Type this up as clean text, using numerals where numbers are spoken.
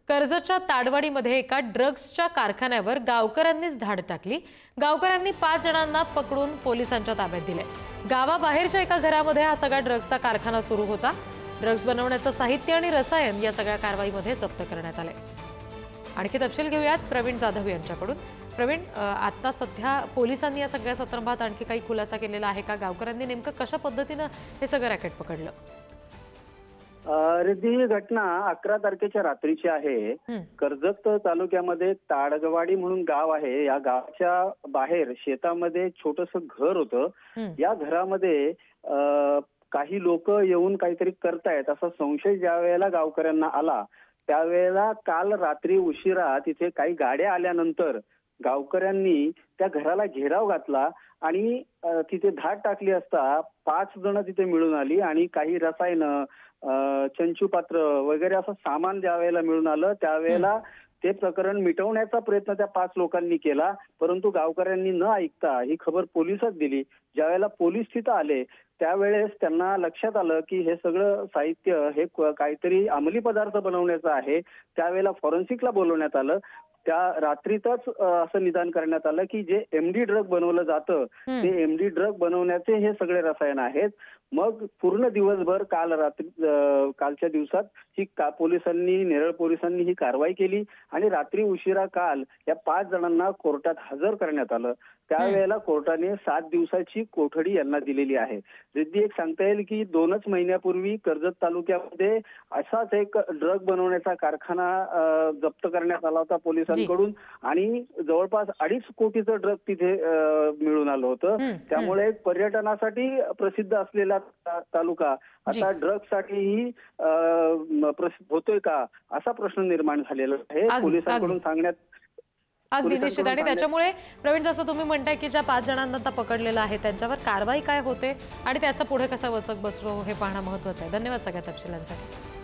कर्जतच्या ताडवाडीमध्ये एका ड्रग्सच्या कारखान्यावर गावकऱ्यांनीच धाड टाकली। गावकऱ्यांनी 5 जणांना पकडून पोलिसांच्या ताब्यात दिले। गावाबाहेरच्या एका घरामध्ये हा सगळा ड्रग्सचा कारखाना सुरू होता। ड्रग्स बनवण्याचं साहित्य आणि रसायन या सगळ्या कारवाईमध्ये जप्त करण्यात आले। आणखी तपशील घेऊयात प्रवीण जाधव यांच्याकडून। प्रवीण, आता सध्या पोलिसांनी या सगळ्या संदर्भात आणखी काही खुलासा केलेला आहे का? गावकऱ्यांनी नेमकं कशा पद्धतीने हे सगळं रॅकेट पकडलं? ही घटना 11 तारखेच्या रात्रीची आहे। कर्जत तालुक्यामध्ये ताडवाडी म्हणून गाव आहे। या गावाच्या बाहेर शेतामध्ये छोटंसं घर होतं। या घरामध्ये काही लोक येऊन काहीतरी करतायत असा संशय ज्या वेळेला गावकऱ्यांना आला त्यावेळेला काल रात्री उशिरा तिथे काही गाड्या आल्यानंतर गावकऱ्यांनी त्या घराला घेराव घातला आणि तिथे धाड टाकली असता 5 जण तिथे मिळून आली आणि काही रसायन, चंचुपात्र वगैरे असं सामान ज्या वेळेला मिळून आलं त्यावेळेला ते प्रकरण मिटवण्याचा प्रयत्न त्या 5 लोकांनी केला, परंतु गावकऱ्यांनी न ऐकता ही खबर पोलिसात दिली। ज्यावेळेला पोलीस तिथं आले त्यावेळेस त्यांना लक्षात आलं की हे सगळं साहित्य हे काहीतरी अंमली पदार्थ बनवण्याचं आहे। त्यावेळेला फॉरेन्सिकला बोलवण्यात आलं। त्या रात्रीतच असं निदान करण्यात आलं की जे एमडी ड्रग बनवलं जातं ते एमडी ड्रग बनवण्याचे हे सगळे रसायन आहेत। मग पूर्ण दिवसभर कालच्या दिवसात ही पोलिसांनी, नेरळ पोलिसांनी ही कारवाई केली आणि रात्री उशिरा काल या 5 जणांना कोर्टात हजर करण्यात आलं। त्यावेळेला कोर्टाने 7 दिवसाची कोठडी यांना दिलेली आहे। रिद्धी, एक सांगता येईल की 2च महिन्यापूर्वी कर्जत तालुक्यामध्ये असाच एक ड्रग बनवण्याचा कारखाना जप्त करण्यात आला होता पोलिसांकडून आणि जवळपास 2.5 कोटीचं ड्रग तिथे मिळून आलं होतं। त्यामुळे पर्यटनासाठी प्रसिद्ध असलेला तालुका आता ड्रग्ससाठीही प्रसिद्ध होतोय का असा प्रश्न निर्माण झालेला आहे पोलिसांकडून सांगण्यात। अगदी निश्चित। आणि त्याच्यामुळे प्रवीण, जसं तुम्ही म्हणताय की ज्या 5 जणांना आता पकडलेलं आहे त्यांच्यावर कारवाई काय होते आणि त्याचा पुढे कसा वचक बसतो हे पाहणं महत्त्वाचं आहे। धन्यवाद सगळ्या तपशिलांसाठी।